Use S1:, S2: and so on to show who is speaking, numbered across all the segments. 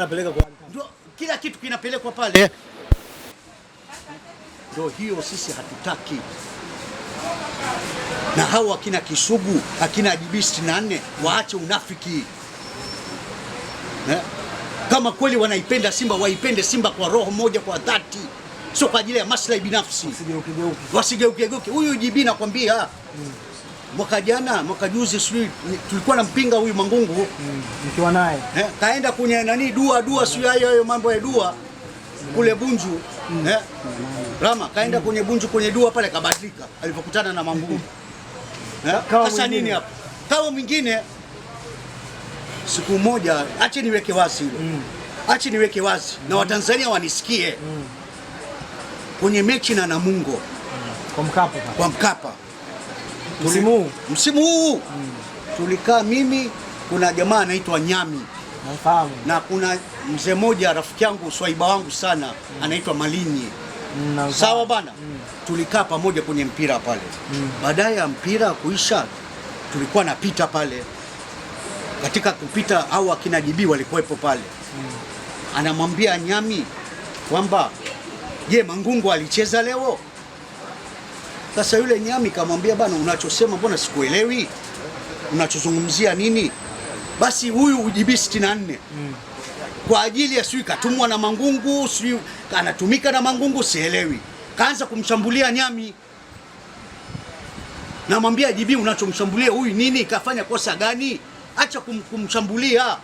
S1: anapeleka kwa
S2: ndio kila kitu kinapelekwa pale. Ndio hiyo sisi hatutaki. Na hao akina Kisugu, akina JB 64 waache unafiki. Kama kweli wanaipenda Simba, waipende Simba kwa roho moja, kwa dhati, sio kwa ajili ya maslahi binafsi. Wasigeuke. Huyu JB nakwambia, mwaka jana, mwaka juzi sisi tulikuwa na mpinga huyu Mangungu,
S1: mkiwa naye
S2: kaenda kwenye nani dua sio hayo mambo ya dua kule Bunju. Rama kaenda kwenye Bunju kwenye dua pale, kabadilika alipokutana na Mangungu. Sasa nini hapo? Kama mwingine siku moja, ache niweke wazi hilo. Ache niweke wazi na Watanzania wanisikie. Kwenye mechi na Namungo kwa Mkapa msimu huu tulikaa mimi, kuna jamaa anaitwa Nyami na kuna mzee mmoja rafiki yangu swaiba wangu sana anaitwa Malinyi. Sawa bana, tulikaa pamoja kwenye mpira pale. Baadaye ya mpira kuisha, tulikuwa napita pale, katika kupita au akina JB walikuwepo pale. Anamwambia Nyami kwamba je, Mangungu alicheza leo? Sasa yule Nyami kamwambia, bana, unachosema mbona sikuelewi, unachozungumzia nini? Basi huyu JB 64 kwa ajili ya sijui katumwa na Mangungu, sijui anatumika na Mangungu, sielewi, kaanza kumshambulia Nyami. Namwambia JB, unachomshambulia huyu nini? Kafanya kosa gani? Acha kumshambulia.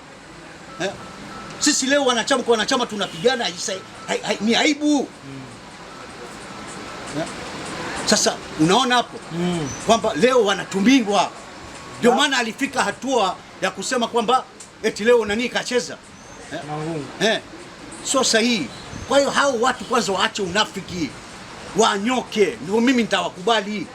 S2: Sisi leo wanachama kwa wanachama tunapigana, ni aibu. Sasa unaona hapo kwamba leo wanatumbingwa. Ndio maana alifika hatua ya kusema kwamba eti leo nani kacheza
S1: Mangungu.
S2: Sio sahihi. Kwa hiyo hao watu kwanza waache unafiki, wanyoke, ndio mimi nitawakubali.